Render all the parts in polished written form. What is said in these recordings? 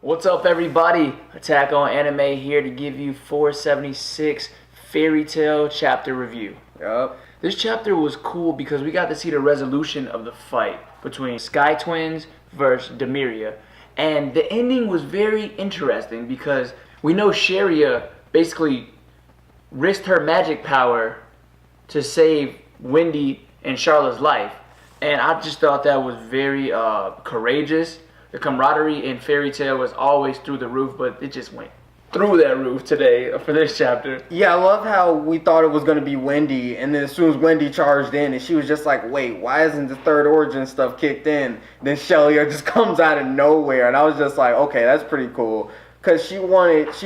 What's up, everybody? Attack on Anime here to give you 476 Fairy Tail chapter review. Yup. This chapter was cool because we got to see the resolution of the fight between Sky Twins versus Dimaria. And the ending was very interesting because we know Sherria basically risked her magic power to save Wendy and Charlotte's life. And I just thought that was very courageous. The camaraderie in Fairy Tail was always through the roof, but it just went through that roof today for this chapter. Yeah, I love how we thought it was going to be Wendy, and then as soon as Wendy charged in, and she was just like, wait, why isn't the third origin stuff kicked in? Then Sherria just comes out of nowhere, and I was just like, okay, that's pretty cool. Because she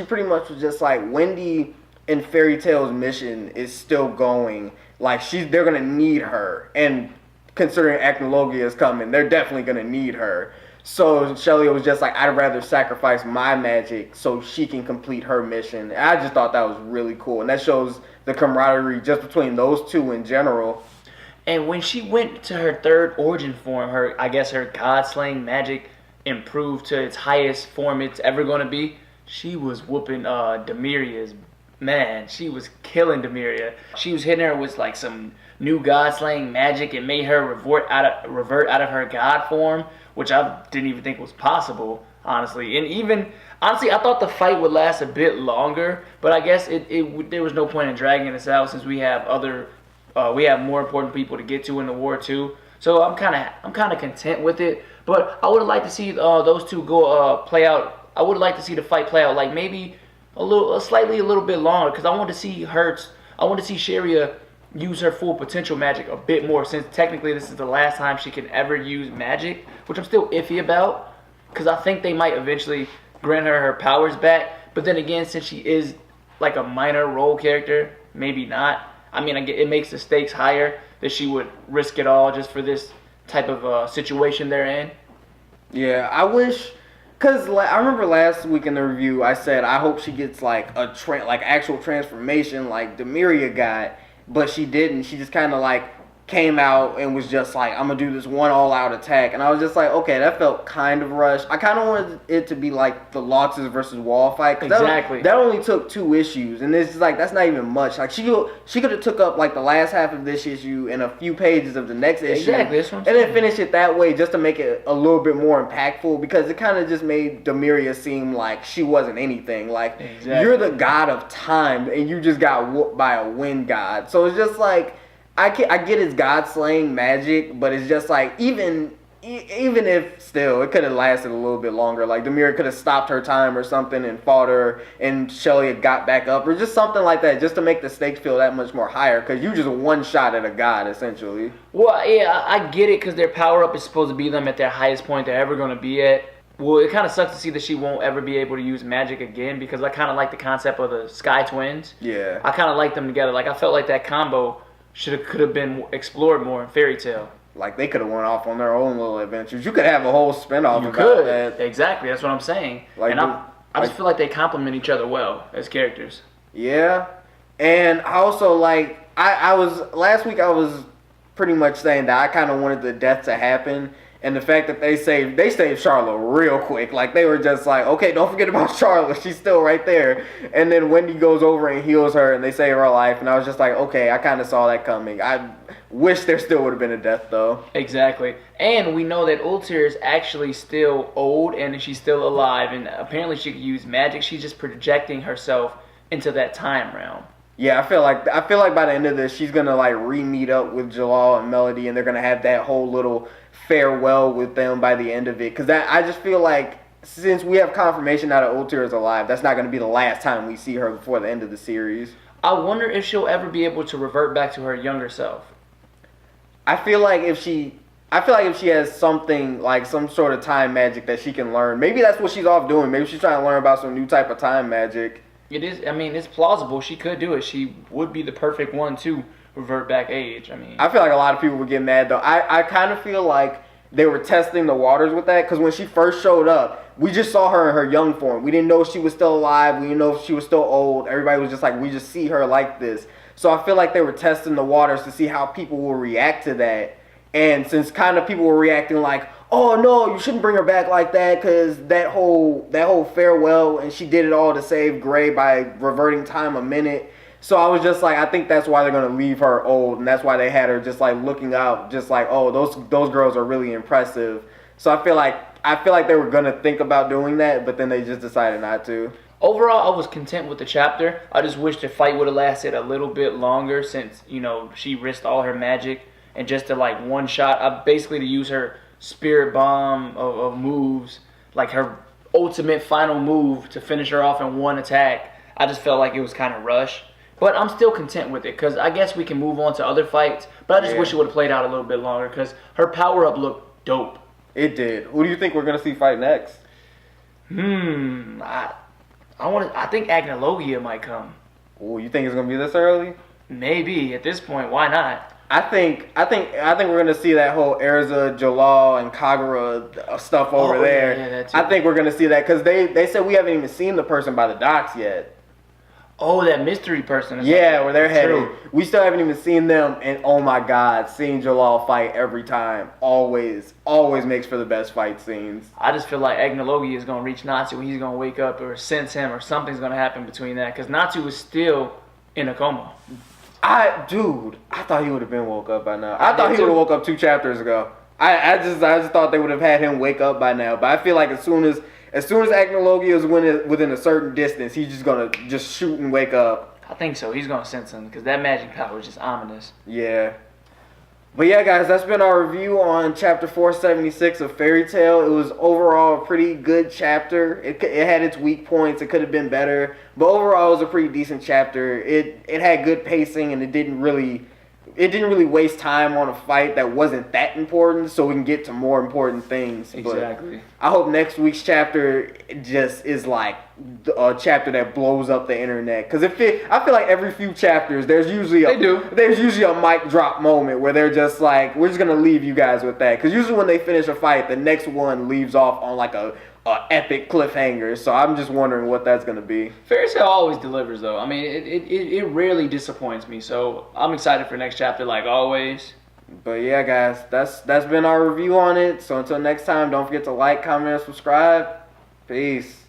pretty much was just like, Wendy and Fairy Tail's mission is still going. Like, they're going to need her, and considering Acnologia is coming, they're definitely going to need her. So Sherria was just like, I'd rather sacrifice my magic so she can complete her mission. And I just thought that was really cool. And that shows the camaraderie just between those two in general. And when she went to her third origin form, her god-slaying magic improved to its highest form it's ever going to be. She was whooping Dimaria's. Man, she was killing Dimaria. She was hitting her with like some new god-slaying magic. It made her revert out of her god form, which I didn't even think was possible, honestly. And even, honestly, I thought the fight would last a bit longer, but I guess there was no point in dragging this out since we have more important people to get to in the war too. So I'm kind of content with it. But I would have liked to see those two go play out. I would have liked to see the fight play out like maybe a little bit longer, because I want to see Sherria use her full potential magic a bit more, since technically this is the last time she can ever use magic, which I'm still iffy about, because I think they might eventually grant her powers back. But then again, since she is like a minor role character, maybe not. I mean, it makes the stakes higher that she would risk it all just for this type of situation they're in. Yeah, I wish, because I remember last week in the review I said I hope she gets like actual transformation like Dimaria got. But she didn't. She just kind of like came out and was just like, I'm going to do this one all-out attack. And I was just like, okay, that felt kind of rushed. I kind of wanted it to be like the Loxus versus Wall fight. Exactly. That only took 2 issues. And it's like, that's not even much. Like, she could have took up like the last half of this issue and a few pages of the next issue. Exactly. And then finish it that way just to make it a little bit more impactful. Because it kind of just made Dimaria seem like she wasn't anything. Like, You're the god of time and you just got whooped by a wind god. So it's just like, I get it's god-slaying magic, but it's just like, even if still, it could have lasted a little bit longer. Like, Dimaria could have stopped her time or something and fought her, and Sherria got back up, or just something like that, just to make the stakes feel that much more higher, because you just one shot at a god, essentially. Well, yeah, I get it, because their power-up is supposed to be them at their highest point they're ever going to be at. Well, it kind of sucks to see that she won't ever be able to use magic again, because I kind of like the concept of the Sky Twins. Yeah. I kind of like them together. Like, I felt like that combo could have been explored more in Fairy Tail. Like, they could have went off on their own little adventures. You could have a whole spinoff You about could. that. Exactly, that's what I'm saying. Like, and I just feel like they complement each other well as characters. Yeah. And I also, like, last week I was pretty much saying that I kind of wanted the death to happen. And the fact that they saved Charlotte real quick. Like, they were just like, okay, don't forget about Charlotte. She's still right there. And then Wendy goes over and heals her, and they save her life. And I was just like, okay, I kind of saw that coming. I wish there still would have been a death, though. Exactly. And we know that Ultir is actually still old, and she's still alive. And apparently she could use magic. She's just projecting herself into that time realm. Yeah, I feel like by the end of this, she's going to, like, re-meet up with Jalal and Melody, and they're going to have that whole little farewell with them by the end of it. Because I just feel like since we have confirmation now that Ultir is alive, that's not going to be the last time we see her before the end of the series. I wonder if she'll ever be able to revert back to her younger self. I feel like if she has something, like some sort of time magic that she can learn, maybe that's what she's off doing. Maybe she's trying to learn about some new type of time magic. It is. I mean, it's plausible. She could do it. She would be the perfect one to revert back age. I mean, I feel like a lot of people would get mad though. I kind of feel like they were testing the waters with that, because when she first showed up, we just saw her in her young form. We didn't know if she was still alive. We didn't know if she was still old. Everybody was just like, we just see her like this. So I feel like they were testing the waters to see how people will react to that. And since kind of people were reacting like, oh no, you shouldn't bring her back like that, because that whole farewell, and she did it all to save Gray by reverting time a minute. So I was just like, I think that's why they're gonna leave her old, and that's why they had her just like looking out, just like, oh, those girls are really impressive. So I feel like they were gonna think about doing that, but then they just decided not to. Overall, I was content with the chapter. I just wish the fight would have lasted a little bit longer, since, you know, she risked all her magic, and just to like one shot, basically to use her spirit bomb of moves, like her ultimate final move to finish her off in one attack. I just felt like it was kind of rushed. But I'm still content with it, because I guess we can move on to other fights. But I just wish it would have played out a little bit longer, because her power-up looked dope. It did. Who do you think we're going to see fight next? I think Agnologia might come. Oh, you think it's going to be this early? Maybe. At this point, why not? I think we're gonna see that whole Erza, Jalal, and Kagura stuff over there. Yeah, that too. I think we're gonna see that, because they said we haven't even seen the person by the docks yet. Oh, that mystery person. Yeah, where they're headed. We still haven't even seen them, and oh my God, seeing Jalal fight every time always makes for the best fight scenes. I just feel like Agnologia is gonna reach Natsu, and he's gonna wake up or sense him, or something's gonna happen between that, because Natsu is still in a coma. I thought he would have been woke up by now. I thought he would have woke up 2 chapters ago. I just thought they would have had him wake up by now. But I feel like as soon as Agnologia is within a certain distance, he's just gonna just shoot and wake up. I think so. He's gonna sense him, because that magic power is just ominous. Yeah. But yeah, guys, that's been our review on chapter 476 of Fairy Tail. It was overall a pretty good chapter. It had its weak points. It could have been better. But overall, it was a pretty decent chapter. It had good pacing, and it didn't really waste time on a fight that wasn't that important, so we can get to more important things. Exactly. But I hope next week's chapter just is like a chapter that blows up the internet. Because I feel like every few chapters, there's usually a mic drop moment where they're just like, we're just going to leave you guys with that. Because usually when they finish a fight, the next one leaves off on like a epic cliffhanger. So I'm just wondering what that's going to be. Fairy Tail always delivers, though. I mean, it rarely disappoints me. So I'm excited for next chapter, like always. But yeah, guys, that's been our review on it. So until next time, don't forget to like, comment, and subscribe. Peace.